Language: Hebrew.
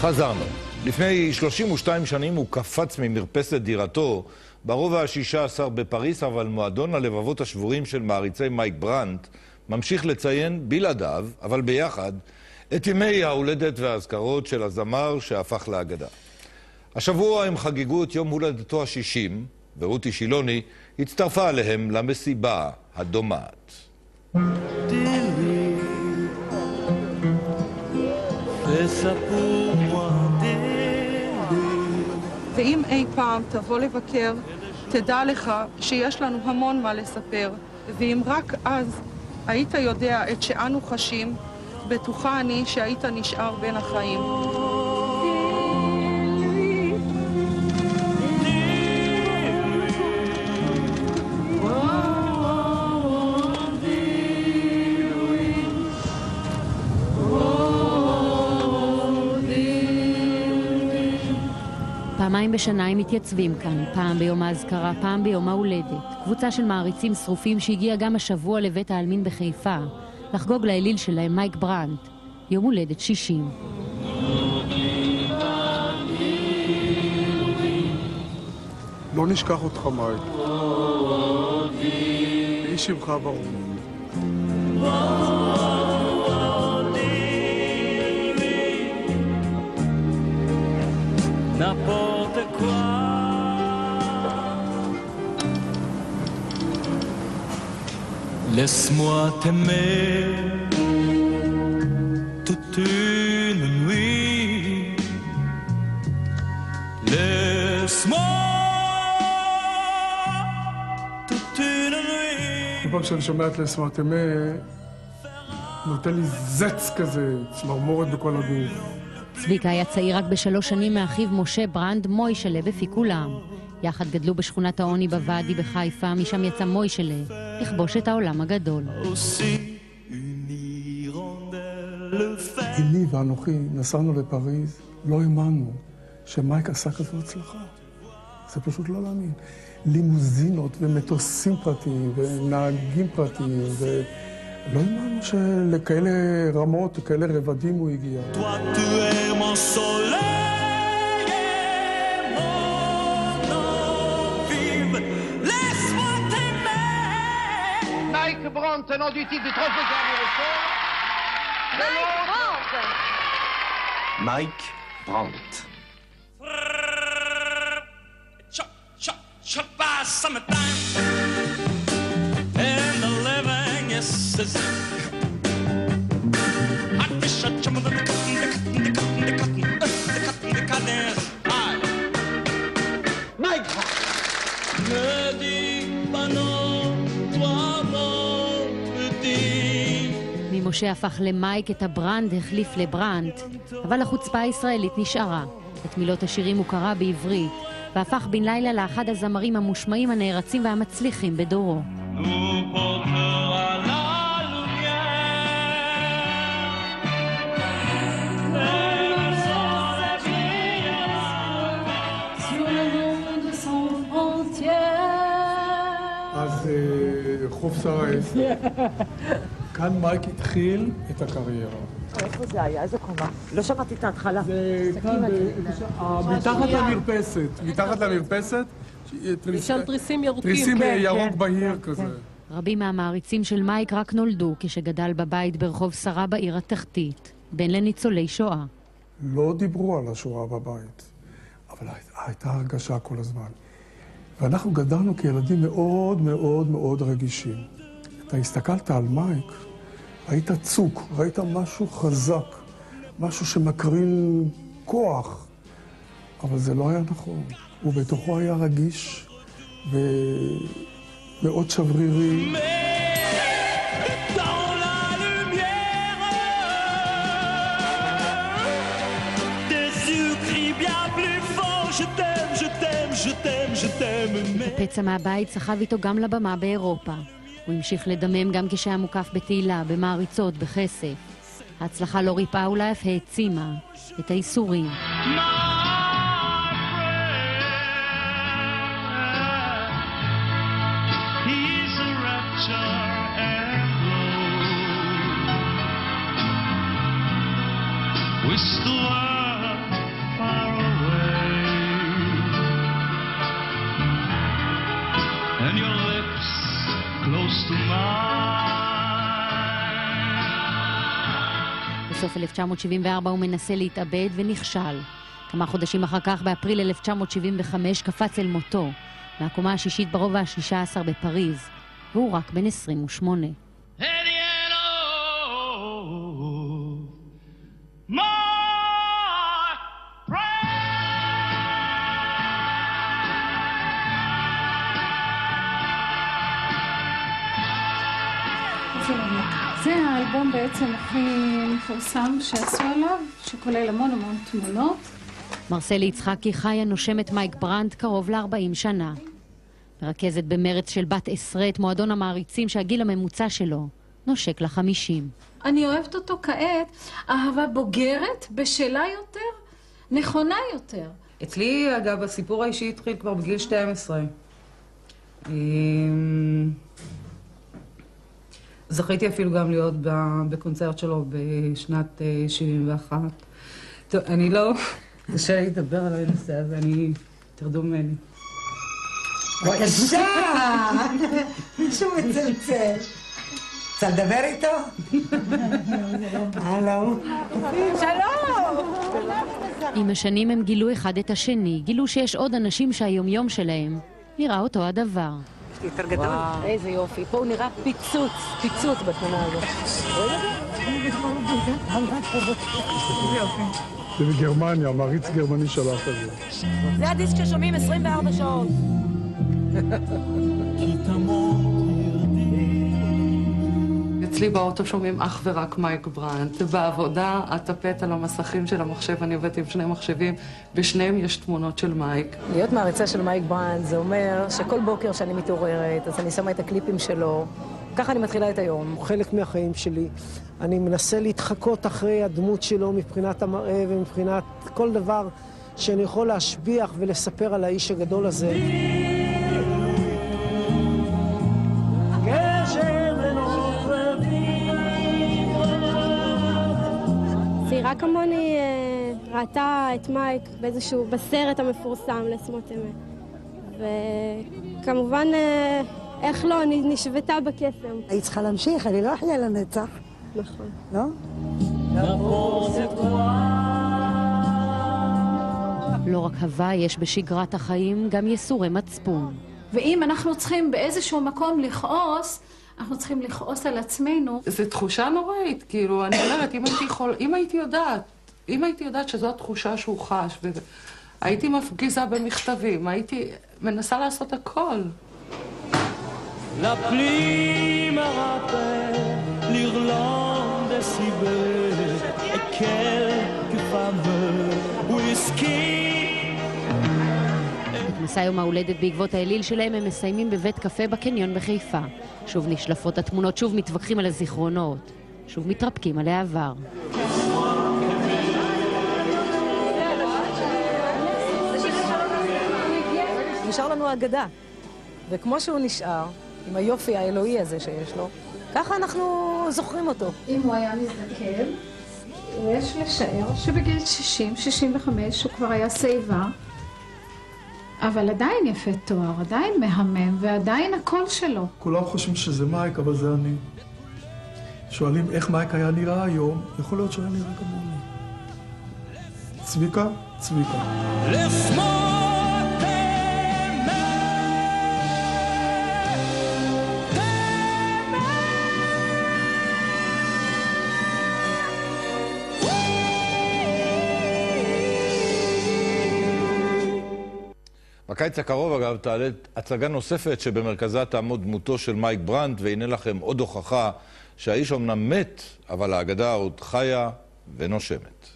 חזרנו. לפני 32 שנים הוא קפץ ממרפסת דירתו ברובע ה-16 בפריס, אבל מועדון הלבבות השבורים של מעריצי מייק ברנט ממשיך לציין בלעדיו, אבל ביחד, את ימי ההולדת והאזכרות של הזמר שהפך לאגדה. השבוע הם חגגו את יום הולדתו ה-60, ורותי שילוני הצטרפה עליהם למסיבה הדומעת. ואם אי פעם תבוא לבקר, תדע לך שיש לנו המון מה לספר, ואם רק אז היית יודע את שאנו חשים, בטוחה אני שהיית נשאר בין החיים. פעמיים בשנה הם מתייצבים כאן, פעם ביום האזכרה, פעם ביום ההולדת. קבוצה של מעריצים שרופים שהגיעה גם השבוע לבית העלמין בחיפה, לחגוג לאליל שלהם מייק ברנט, יום הולדת 60. לא נשכח אותך מייק. איש שמך ברור. N'importe quoi. Laisse-moi t'aimer toute une nuit. Laisse-moi toute une nuit. כל פעם שאני שומע את Laisse-moi t'aimer, נותן לי זץ כזה, צמרמורת בכל הגוף. צביקה היה צעיר רק ב3 שנים מאחיו משה ברנד מוישלה בפיקולם. יחד גדלו בשכונת העוני בוואדי בחיפה, משם יצא מוישלה לכבוש את העולם הגדול. אמי ואנוכי נסענו לפריז, לא האמנו שמייק עשה כזו הצלחה. זה פשוט לא להאמין. לימוזינות ומטוסים פרטיים ונהגים פרטיים לא האמנו שלכאלה רמות, לכאלה רבדים הוא הגיע. מייק ברנט, nom du titre du trophée américain. מייק ברנט. ממשה הפך למייק, את הברנד החליף לברנט, אבל החוצפה הישראלית נשארה. את מילות השירים הוא קרא בעברית, והפך בן לילה לאחד הזמרים המושמעים, הנערצים והמצליחים בדורו. אז חוף שרעית. כאן מייק התחיל את הקריירה. איפה זה היה? איזה קומה? לא שמעתי את ההתחלה. זה כאן, מתחת למרפסת. מתחת למרפסת. יש שם תריסים ירוקים. תריסים ירוק בהיר כזה. רבים מהמעריצים של מייק רק נולדו כשגדל בבית ברחוב שרה בעיר התחתית, בן לניצולי שואה. לא דיברו על השואה בבית, אבל הייתה הרגשה כל הזמן. ואנחנו גדלנו כילדים מאוד מאוד מאוד רגישים. אתה הסתכלת על מייק, היית צוק, ראית משהו חזק, משהו שמקרין כוח, אבל זה לא היה נכון. הוא בתוכו היה רגיש ומאוד שברירי. הפצע מהבית סחב איתו גם לבמה באירופה. הוא המשיך לדמם גם כשהיה מוקף בתהילה, במעריצות, בכסף. ההצלחה לא ריפאה, אולי אף העצימה את האיסורים. Wish the world close to mine. בסוף 1974 הוא מנסה להתאבד ונכשל. כמה חודשים אחר כך, באפריל 1975, קפץ אל מותו, מהקומה השישית ברובע ה-16 בפריז, והוא רק בן 28. זה האלבום בעצם הכי מפורסם שעשו עליו, שכולל המון המון תמונות. מרסלי יצחקי חיה נושמת מייק ברנט קרוב ל-40 שנה. מרכזת במרץ של בת עשרה את מועדון המעריצים שהגיל הממוצע שלו נושק ל-50. אני אוהבת אותו כעת, אהבה בוגרת, בשלה יותר, נכונה יותר. אצלי, אגב, הסיפור האישי התחיל כבר בגיל 12. זכיתי אפילו גם להיות בקונצרט שלו בשנת 71. טוב, אני לא... קשה לי לדבר על הנושא הזה, תרדו ממני. בבקשה! מישהו מצלצל. רוצה לדבר איתו? הלו. שלום! עם השנים הם גילו אחד את השני, גילו שיש עוד אנשים שהיומיום שלהם נראה אותו הדבר. יותר גדול. איזה יופי. פה הוא נראה פיצוץ בתמונה הזאת. זה מגרמניה, מעריץ גרמני שלח את זה. זה הדיסק ששומעים 24 שעות. אצלי באוטו שומעים אך ורק מייק ברנט. בעבודה, הטפט על המסכים של המחשב, אני עובדת עם שני מחשבים, בשניהם יש תמונות של מייק. להיות מעריצה של מייק ברנט זה אומר שכל בוקר שאני מתעוררת, אז אני שמה את הקליפים שלו, ככה אני מתחילה את היום. חלק מהחיים שלי, אני מנסה להתחקות אחרי הדמות שלו מבחינת המראה ומבחינת כל דבר שאני יכול להשביח ולספר על האיש הגדול הזה. צעירה כמוני ראתה את מייק באיזשהו בסרט המפורסם לסמות אמת. וכמובן, איך לא, נשוותה בקסם. היית צריכה להמשיך, אני לא אחיה לנצח. נכון. לא? לא רק הווה יש בשגרת החיים, גם יסורי מצפון. ואם אנחנו צריכים באיזשהו מקום לכעוס, אנחנו צריכים לכעוס על עצמנו. זו תחושה נוראית, כאילו, אני אומרת, אם הייתי יודעת שזו התחושה שהוא חש, הייתי מפגיזה במכתבים, הייתי מנסה לעשות הכל. La pluie me rappelle l'Irlande est si belle et quelques fameux whisky. את מסע יום ההולדת בעקבות האליל שלהם הם מסיימים בבית קפה בקניון בחיפה. שוב נשלפות התמונות, שוב מתווכחים על הזיכרונות, שוב מתרפקים על העבר. נשאר לנו אגדה, וכמו שהוא נשאר, עם היופי האלוהי הזה שיש לו, ככה אנחנו זוכרים אותו. אם הוא היה מזדקן, יש לשער שבגיל 60-65 הוא כבר היה שיבה, אבל עדיין יפה תואר, עדיין מהמם, ועדיין הקול שלו. כולם חושבים שזה מייק, אבל זה אני. שואלים איך מייק היה נראה היום, יכול להיות שהיה נראה כמוני. צביקה, צביקה. בקיץ הקרוב, אגב, תעלה הצגה נוספת שבמרכזה תעמוד דמותו של מייק ברנט, והנה לכם עוד הוכחה שהאיש אומנם מת, אבל האגדה עוד חיה ונושמת.